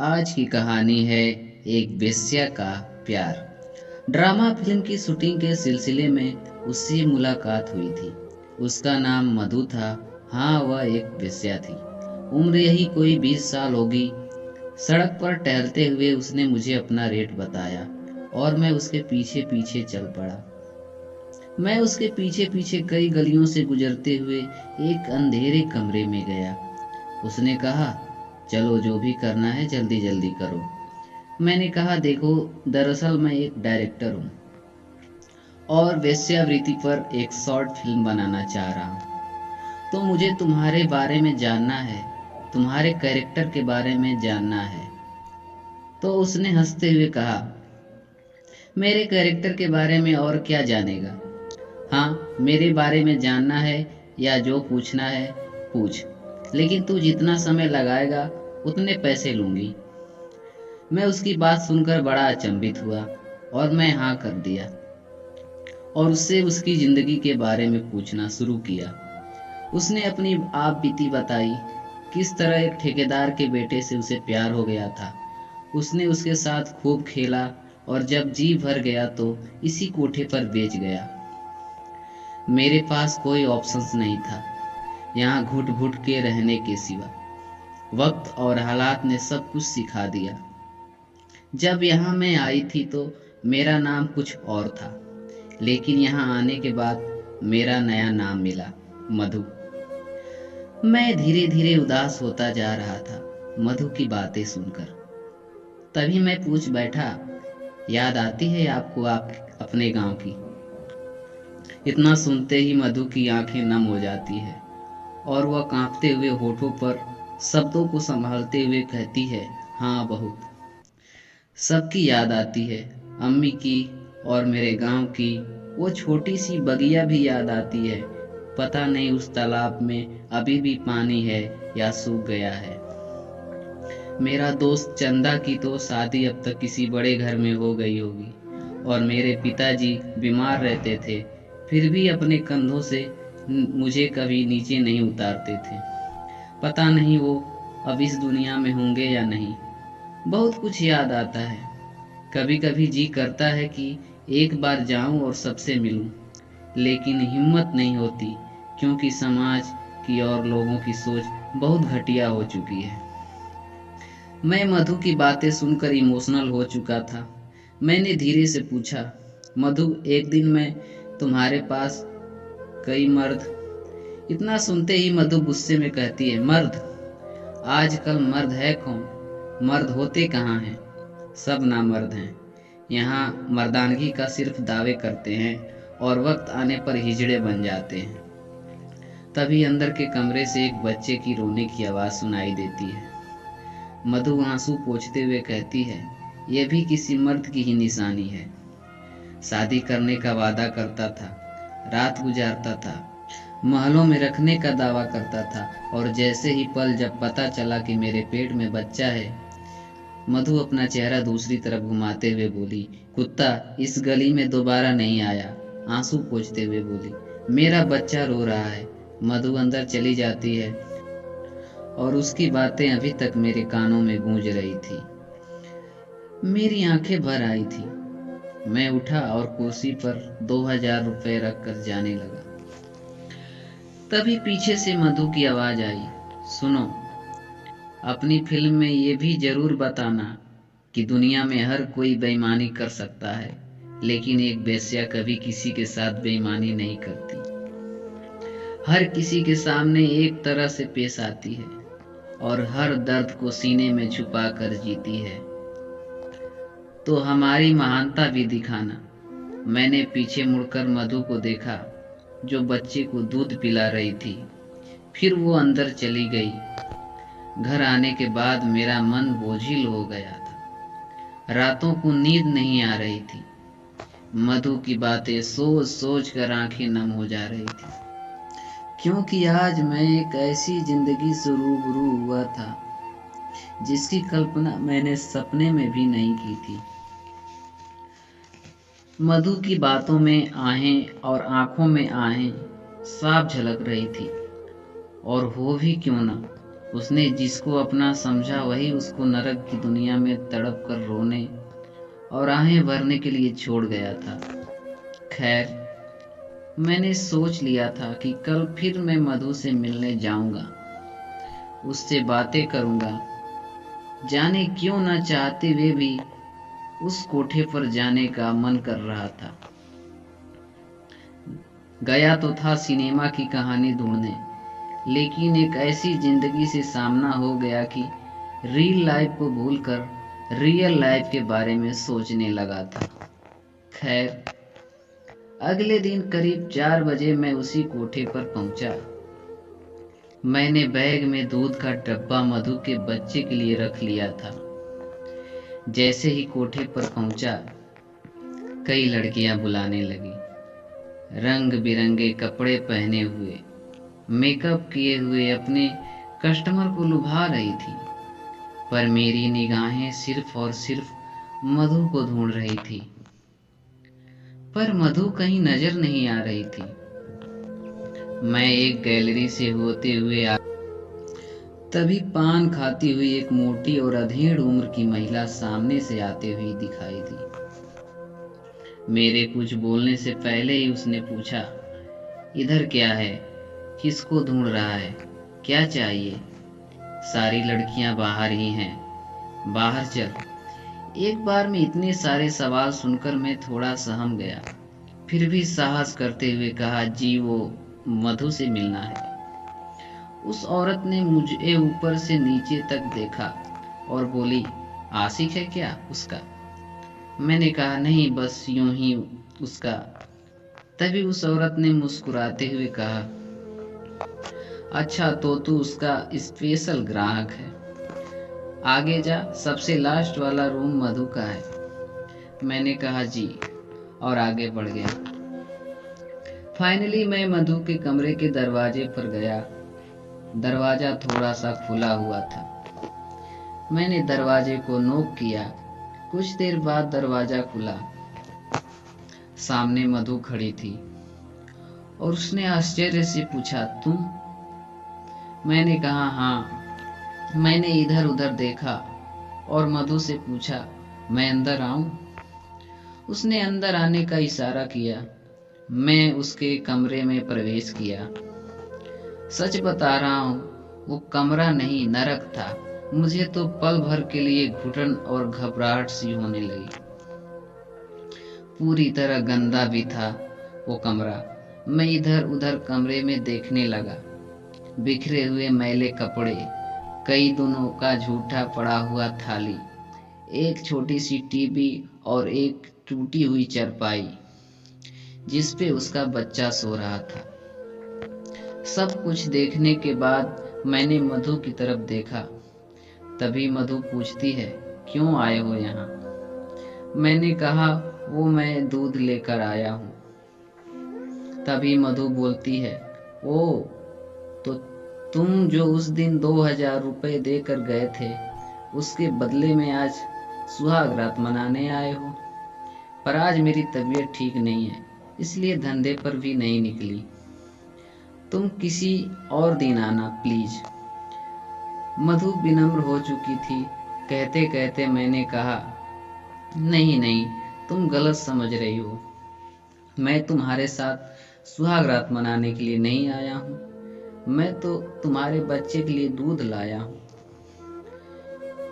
आज की कहानी है एक वेश्या का प्यार। ड्रामा फिल्म की शूटिंग के सिलसिले में उससे मुलाकात हुई थी। उसका नाम मधु था। हाँ, वह एक वेश्या थी। उम्र यही कोई 20 साल होगी। सड़क पर टहलते हुए उसने मुझे अपना रेट बताया और मैं उसके पीछे पीछे चल पड़ा। मैं उसके पीछे पीछे कई गलियों से गुजरते हुए एक अंधेरे कमरे में गया। उसने कहा, चलो जो भी करना है जल्दी जल्दी करो। मैंने कहा, देखो, दरअसल मैं एक डायरेक्टर हूँ और वेश्यावृत्ति पर एक शॉर्ट फिल्म बनाना चाह रहा हूँ। तो मुझे तुम्हारे बारे में जानना है, तुम्हारे कैरेक्टर के बारे में जानना है। तो उसने हंसते हुए कहा, मेरे कैरेक्टर के बारे में और क्या जानेगा। हाँ, मेरे बारे में जानना है या जो पूछना है पूछ, लेकिन तू जितना समय लगाएगा उतने पैसे लूंगी। मैं उसकी बात सुनकर बड़ा अचंभित हुआ और मैं हाँ कर दिया और उससे उसकी जिंदगी के बारे में पूछना शुरू किया। उसने अपनी आप बीती बताई, किस तरह एक ठेकेदार के बेटे से उसे प्यार हो गया था। उसने उसके साथ खूब खेला और जब जी भर गया तो इसी कोठे पर बेच गया। मेरे पास कोई ऑप्शंस नहीं था यहाँ घुट घुट के रहने के सिवा। वक्त और हालात ने सब कुछ सिखा दिया। जब यहाँ मैं आई थी तो मेरा नाम कुछ और था, लेकिन यहाँ आने के बाद मेरा नया नाम मिला, मधु। मैं धीरे धीरे उदास होता जा रहा था मधु की बातें सुनकर। तभी मैं पूछ बैठा, याद आती है आपको आप अपने गांव की? इतना सुनते ही मधु की आंखें नम हो जाती है और वह कांपते हुए होठों पर शब्दों को संभालते हुए कहती है, हाँ बहुत। सबकी याद आती है, अम्मी की और मेरे गांव की। वो छोटी सी बगिया भी याद आती है। पता नहीं उस तालाब में अभी भी पानी है या सूख गया है। मेरा दोस्त चंदा की तो शादी अब तक किसी बड़े घर में हो गई होगी और मेरे पिताजी बीमार रहते थे, फिर भी अपने कंधों से मुझे कभी नीचे नहीं उतारते थे। पता नहीं वो अब इस दुनिया में होंगे या नहीं। बहुत कुछ याद आता है। कभी कभी जी करता है कि एक बार जाऊं और सबसे मिलूं, लेकिन हिम्मत नहीं होती क्योंकि समाज की और लोगों की सोच बहुत घटिया हो चुकी है। मैं मधु की बातें सुनकर इमोशनल हो चुका था। मैंने धीरे से पूछा, मधु, एक दिन मैं तुम्हारे पास कई मर्द। इतना सुनते ही मधु गुस्से में कहती है, मर्द? आजकल मर्द है कौन? मर्द होते कहाँ हैं? सब नामर्द हैं। यहाँ मर्दानगी का सिर्फ दावे करते हैं और वक्त आने पर हिजड़े बन जाते हैं। तभी अंदर के कमरे से एक बच्चे की रोने की आवाज़ सुनाई देती है। मधु आंसू पोंछते हुए कहती है, यह भी किसी मर्द की ही निशानी है। शादी करने का वादा करता था, रात गुजारता था, महलों में रखने का दावा करता था, और जैसे ही पल जब पता चला कि मेरे पेट में बच्चा है। मधु अपना चेहरा दूसरी तरफ घुमाते हुए बोली, कुत्ता इस गली में दोबारा नहीं आया। आंसू पोंछते हुए बोली, मेरा बच्चा रो रहा है। मधु अंदर चली जाती है और उसकी बातें अभी तक मेरे कानों में गूंज रही थी। मेरी आंखें भर आई थी। मैं उठा और कुर्सी पर 2000 रुपए रखकर जाने लगा। तभी पीछे से मधु की आवाज आई, सुनो, अपनी फिल्म में ये भी जरूर बताना कि दुनिया में हर कोई बेईमानी कर सकता है, लेकिन एक वेश्या कभी किसी के साथ बेईमानी नहीं करती। हर किसी के सामने एक तरह से पेश आती है और हर दर्द को सीने में छुपा कर जीती है। तो हमारी महानता भी दिखाना। मैंने पीछे मुड़कर मधु को देखा, जो बच्चे को दूध पिला रही थी। फिर वो अंदर चली गई। घर आने के बाद मेरा मन बोझिल हो गया था। रातों को नींद नहीं आ रही थी। मधु की बातें सोच सोच कर आंखें नम हो जा रही थी, क्योंकि आज मैं एक ऐसी जिंदगी से रूबरू हुआ था जिसकी कल्पना मैंने सपने में भी नहीं की थी। मधु की बातों में आहें और आंखों में आहें साफ झलक रही थी। और हो भी क्यों ना, उसने जिसको अपना समझा वही उसको नरक की दुनिया में तड़प कर रोने और आहें भरने के लिए छोड़ गया था। खैर, मैंने सोच लिया था कि कल फिर मैं मधु से मिलने जाऊंगा, उससे बातें करूंगा। जाने क्यों न चाहते हुए भी उस कोठे पर जाने का मन कर रहा था। गया तो था सिनेमा की कहानी ढूंढने, लेकिन एक ऐसी जिंदगी से सामना हो गया कि रियल लाइफ को भूलकर रियल लाइफ के बारे में सोचने लगा था। खैर, अगले दिन करीब 4 बजे मैं उसी कोठे पर पहुंचा। मैंने बैग में दूध का डब्बा मधु के बच्चे के लिए रख लिया था। जैसे ही कोठे पर पहुंचा, कई लड़कियां बुलाने लगी। रंग बिरंगे कपड़े पहने हुए, मेकअप किए हुए अपने कस्टमर को लुभा रही थी, पर मेरी निगाहें सिर्फ और सिर्फ मधु को ढूंढ रही थी। पर मधु कहीं नजर नहीं आ रही थी। मैं एक गैलरी से होते हुए तभी पान खाती हुई एक मोटी और अधेड़ उम्र की महिला सामने से आती हुई दिखाई दी। मेरे कुछ बोलने से पहले ही उसने पूछा, इधर क्या है? किसको ढूंढ रहा है? क्या चाहिए? सारी लड़कियां बाहर ही हैं, बाहर चल। एक बार में इतने सारे सवाल सुनकर मैं थोड़ा सहम गया, फिर भी साहस करते हुए कहा, जी वो मधु से मिलना है। उस औरत ने मुझे ऊपर से नीचे तक देखा और बोली, आशिक है क्या उसका? मैंने कहा, नहीं, बस यूं ही उसका। तभी उस औरत ने मुस्कुराते हुए कहा, अच्छा तो तू उसका स्पेशल ग्राहक है। आगे जा, सबसे लास्ट वाला रूम मधु का है। मैंने कहा जी, और आगे बढ़ गया। फाइनली मैं मधु के कमरे के दरवाजे पर गया। दरवाजा थोड़ा सा खुला हुआ था। मैंने दरवाजे को नॉक किया। कुछ देर बाद दरवाजा खुला। सामने मधु खड़ी थी और उसने आश्चर्य से पूछा, तुम? मैंने कहा, हाँ। मैंने इधर उधर देखा और मधु से पूछा, मैं अंदर आऊं? उसने अंदर आने का इशारा किया। मैं उसके कमरे में प्रवेश किया। सच बता रहा हूं, वो कमरा नहीं, नरक था। मुझे तो पल भर के लिए घुटन और घबराहट सी होने लगी। पूरी तरह गंदा भी था वो कमरा। मैं इधर उधर कमरे में देखने लगा। बिखरे हुए मैले कपड़े, कई दिनों का झूठा पड़ा हुआ थाली, एक छोटी सी टीवी और एक टूटी हुई चारपाई जिस पे उसका बच्चा सो रहा था। सब कुछ देखने के बाद मैंने मधु की तरफ देखा। तभी मधु पूछती है, क्यों आए हो यहाँ? मैंने कहा, वो मैं दूध लेकर आया हूँ। तभी मधु बोलती है, ओ, तो तुम जो उस दिन 2000 रुपए देकर गए थे, उसके बदले में आज सुहाग रात मनाने आए हो। पर आज मेरी तबीयत ठीक नहीं है, इसलिए धंधे पर भी नहीं निकली। तुम किसी और दिन आना प्लीज। मधु विनम्र हो चुकी थी। कहते कहते मैंने कहा, नहीं नहीं, तुम गलत समझ रही हो। मैं तुम्हारे साथ सुहाग रात मनाने के लिए नहीं आया हूँ। मैं तो तुम्हारे बच्चे के लिए दूध लाया हूँ।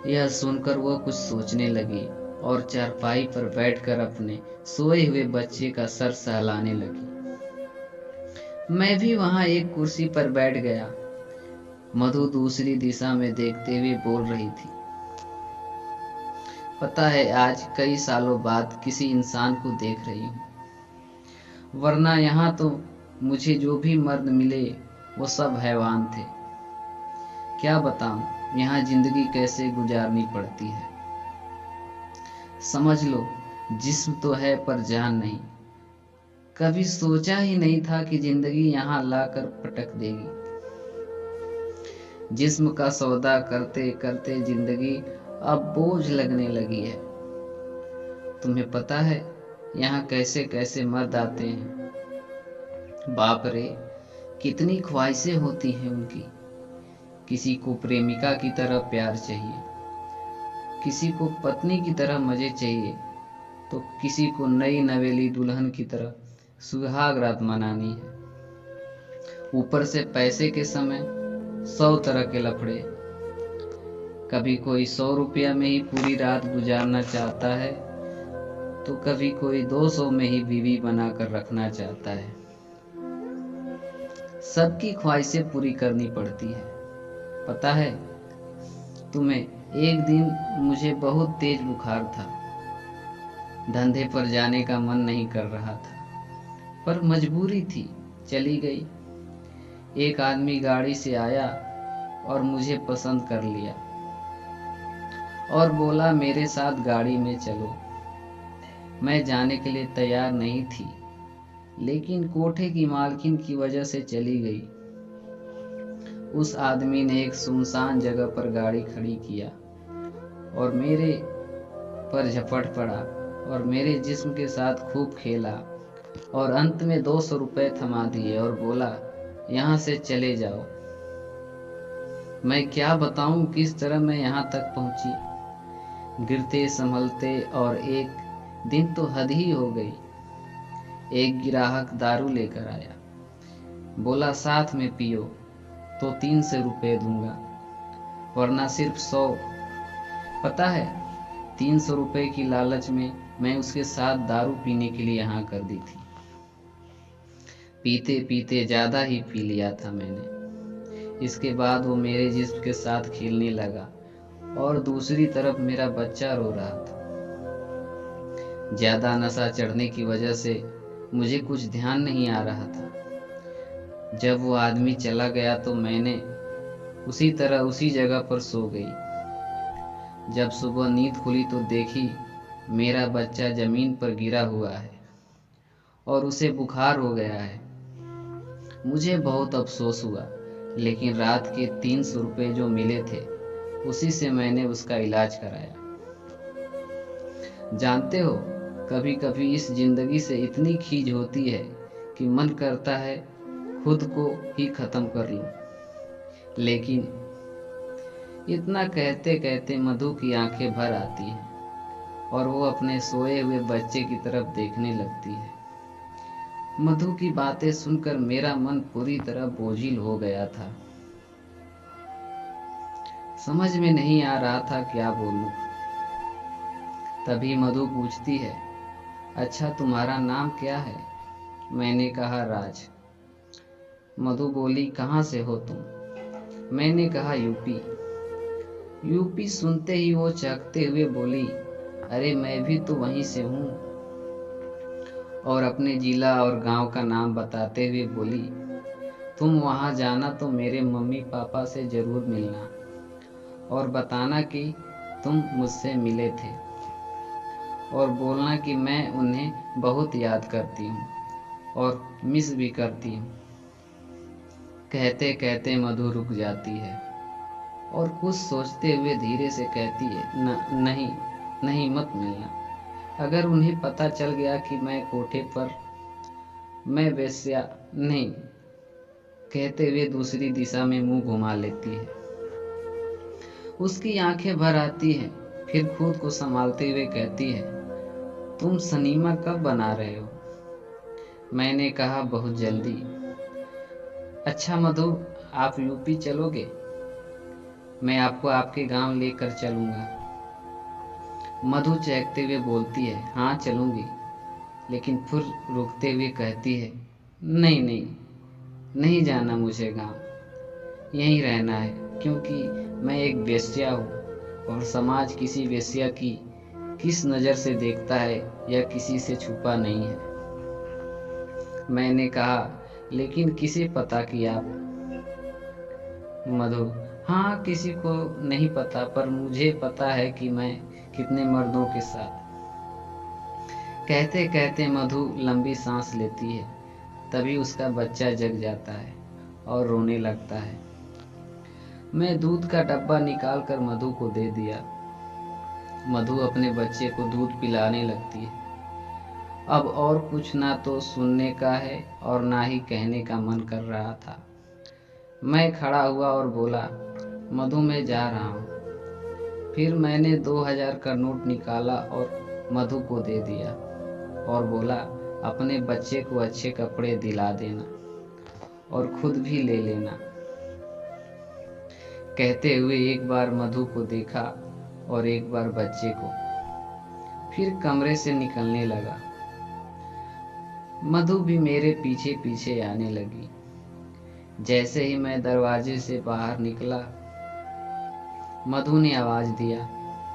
यह सुनकर वह कुछ सोचने लगी और चारपाई पर बैठकर अपने सोए हुए बच्चे का सर सहलाने लगी। मैं भी वहां एक कुर्सी पर बैठ गया। मधु दूसरी दिशा में देखते हुए बोल रही थी, पता है, आज कई सालों बाद किसी इंसान को देख रही हूँ, वरना यहाँ तो मुझे जो भी मर्द मिले वो सब हैवान थे। क्या बताऊं यहाँ जिंदगी कैसे गुजारनी पड़ती है। समझ लो, जिस्म तो है पर जान नहीं। कभी सोचा ही नहीं था कि जिंदगी यहाँ लाकर पटक देगी। जिस्म का सौदा करते करते जिंदगी अब बोझ लगने लगी है। तुम्हें पता है यहाँ कैसे कैसे मर्द आते हैं? बाप रे, कितनी ख्वाहिशें होती हैं उनकी, किसी को प्रेमिका की तरह प्यार चाहिए, किसी को पत्नी की तरह मजे चाहिए, तो किसी को नई नवेली दुल्हन की तरह सुहाग रात मनानी है। ऊपर से पैसे के समय 100 तरह के लफड़े। कभी कोई 100 रुपया में ही पूरी रात गुजारना चाहता है, तो कभी कोई 200 में ही बीवी बनाकर रखना चाहता है। सबकी ख्वाहिशें पूरी करनी पड़ती है। पता है तुम्हें, एक दिन मुझे बहुत तेज बुखार था। धंधे पर जाने का मन नहीं कर रहा था, पर मजबूरी थी, चली गई। एक आदमी गाड़ी से आया और मुझे पसंद कर लिया और बोला मेरे साथ गाड़ी में चलो। मैं जाने के लिए तैयार नहीं थी, लेकिन कोठे की मालकिन की वजह से चली गई। उस आदमी ने एक सुनसान जगह पर गाड़ी खड़ी किया और मेरे पर झपट पड़ा और मेरे जिस्म के साथ खूब खेला और अंत में 200 रुपए थमा दिए और बोला यहाँ से चले जाओ। मैं क्या बताऊं किस तरह मैं यहाँ तक पहुंची। गिरते संभलते, और एक दिन तो हद ही हो गई। एक ग्राहक दारू लेकर आया, बोला साथ में पियो तो 300 रुपए दूंगा, वरना सिर्फ 100। पता है 300 रुपए की लालच में मैं उसके साथ दारू पीने के लिए यहाँ कर दी थी। पीते पीते ज्यादा ही पी लिया था मैंने। इसके बाद वो मेरे जिस्म के साथ खेलने लगा और दूसरी तरफ मेरा बच्चा रो रहा था। ज्यादा नशा चढ़ने की वजह से मुझे कुछ ध्यान नहीं आ रहा था। जब वो आदमी चला गया तो मैंने उसी तरह उसी जगह पर सो गई। जब सुबह नींद खुली तो देखी मेरा बच्चा जमीन पर गिरा हुआ है और उसे बुखार हो गया है। मुझे बहुत अफसोस हुआ, लेकिन रात के 300 रुपए जो मिले थे उसी से मैंने उसका इलाज कराया। जानते हो, कभी कभी इस जिंदगी से इतनी खीज होती है कि मन करता है खुद को ही खत्म कर लूं। लेकिन इतना कहते कहते मधु की आंखें भर आती हैं और वो अपने सोए हुए बच्चे की तरफ देखने लगती है। मधु की बातें सुनकर मेरा मन पूरी तरह बोझिल हो गया था। समझ में नहीं आ रहा था क्या बोलूं। तभी मधु पूछती है, अच्छा तुम्हारा नाम क्या है? मैंने कहा राज। मधु बोली, कहाँ से हो तुम? मैंने कहा यूपी। यूपी सुनते ही वो चहकते हुए बोली, अरे मैं भी तो वहीं से हूँ। और अपने जिला और गांव का नाम बताते हुए बोली, तुम वहां जाना तो मेरे मम्मी पापा से जरूर मिलना और बताना कि तुम मुझसे मिले थे और बोलना कि मैं उन्हें बहुत याद करती हूँ और मिस भी करती हूँ। कहते कहते मधु रुक जाती है और कुछ सोचते हुए धीरे से कहती है, नहीं नहीं, मत मिलना। अगर उन्हें पता चल गया कि मैं कोठे पर, मैं वेश्या नहीं। कहते हुए दूसरी दिशा में मुंह घुमा लेती है। उसकी आंखें भर आती हैं, फिर खुद को संभालते हुए कहती है, तुम सनीमा कब बना रहे हो? मैंने कहा, बहुत जल्दी। अच्छा मधु, आप यूपी चलोगे? मैं आपको आपके गांव लेकर चलूंगा। मधु चहकते हुए बोलती है, हाँ चलूंगी। लेकिन फिर रुकते हुए कहती है, नहीं नहीं, नहीं जाना मुझे गांव, यहीं रहना है, क्योंकि मैं एक वेश्या हूँ और समाज किसी वेश्या की किस नज़र से देखता है यह किसी से छुपा नहीं है। मैंने कहा, लेकिन किसे पता कि आप? मधु, हाँ किसी को नहीं पता, पर मुझे पता है कि मैं कितने मर्दों के साथ। कहते कहते मधु लंबी सांस लेती है। तभी उसका बच्चा जग जाता है और रोने लगता है। मैं दूध का डब्बा निकाल कर मधु को दे दिया। मधु अपने बच्चे को दूध पिलाने लगती है। अब और कुछ ना तो सुनने का है और ना ही कहने का मन कर रहा था। मैं खड़ा हुआ और बोला, मधु मैं जा रहा हूँ। फिर मैंने 2000 का नोट निकाला और मधु को दे दिया और बोला, अपने बच्चे को अच्छे कपड़े दिला देना और खुद भी ले लेना। कहते हुए एक बार मधु को देखा और एक बार बच्चे को, फिर कमरे से निकलने लगा। मधु भी मेरे पीछे पीछे आने लगी। जैसे ही मैं दरवाजे से बाहर निकला, मधु ने आवाज दिया,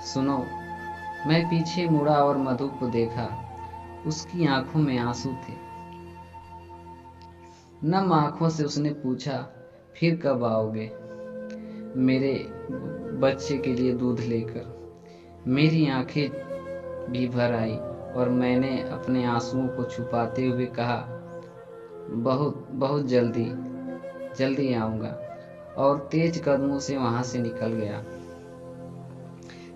सुनो। मैं पीछे मुड़ा और मधु को देखा। उसकी आंखों में आंसू थे। नम आंखों से उसने पूछा, फिर कब आओगे मेरे बच्चे के लिए दूध लेकर? मेरी आंखें भी भर आई और मैंने अपने आंसुओं को छुपाते हुए कहा, बहुत बहुत जल्दी जल्दी आऊँगा, और तेज कदमों से वहाँ से निकल गया।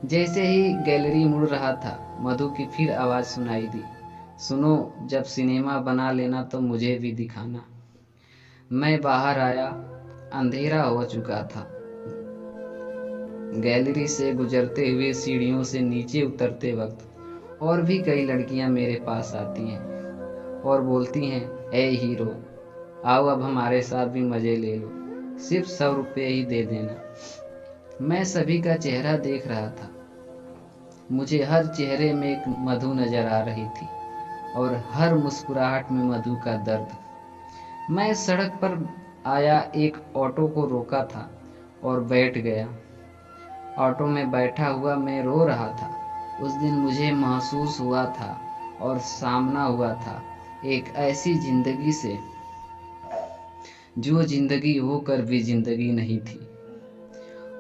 जैसे ही गैलरी मुड़ रहा था, मधु की फिर आवाज़ सुनाई दी, सुनो, जब सिनेमा बना लेना तो मुझे भी दिखाना। मैं बाहर आया, अंधेरा हो चुका था। गैलरी से गुजरते हुए सीढ़ियों से नीचे उतरते वक्त और भी कई लड़कियां मेरे पास आती हैं और बोलती हैं, ए हीरो, आओ अब हमारे साथ भी मज़े ले लो, सिर्फ 100 रुपये ही दे देना। मैं सभी का चेहरा देख रहा था। मुझे हर चेहरे में एक मधु नजर आ रही थी और हर मुस्कुराहट में मधु का दर्द। मैं सड़क पर आया, एक ऑटो को रोका था और बैठ गया। ऑटो में बैठा हुआ मैं रो रहा था। उस दिन मुझे महसूस हुआ था और सामना हुआ था एक ऐसी जिंदगी से जो जिंदगी होकर भी जिंदगी नहीं थी।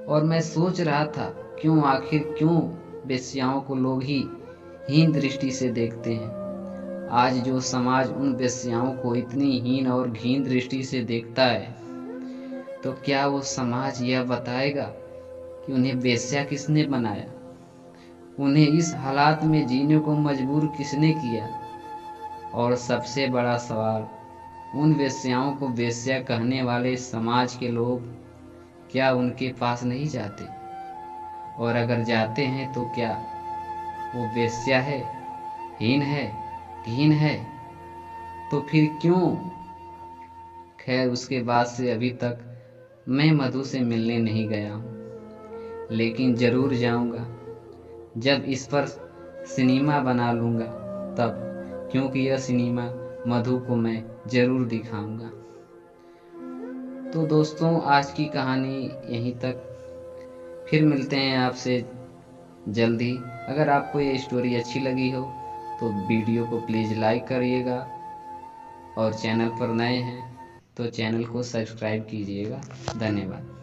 और मैं सोच रहा था, क्यों वेश्याओं को लोग ही हीन दृष्टि से देखते हैं। आज जो समाज उन वेश्याओं को इतनी हीन और घीन दृष्टि से देखता है, तो क्या वो समाज यह बताएगा कि उन्हें वेश्या किसने बनाया? उन्हें इस हालात में जीने को मजबूर किसने किया? और सबसे बड़ा सवाल, उन वेश्याओं को वेश्या कहने वाले समाज के लोग क्या उनके पास नहीं जाते? और अगर जाते हैं तो क्या वो वेश्या है, हीन है, घीन है? तो फिर क्यों? खैर, उसके बाद से अभी तक मैं मधु से मिलने नहीं गया हूँ, लेकिन ज़रूर जाऊँगा जब इस पर सिनेमा बना लूँगा तब, क्योंकि यह सिनेमा मधु को मैं ज़रूर दिखाऊँगा। तो दोस्तों, आज की कहानी यहीं तक। फिर मिलते हैं आपसे जल्दी। अगर आपको ये स्टोरी अच्छी लगी हो तो वीडियो को प्लीज़ लाइक करिएगा, और चैनल पर नए हैं तो चैनल को सब्सक्राइब कीजिएगा। धन्यवाद।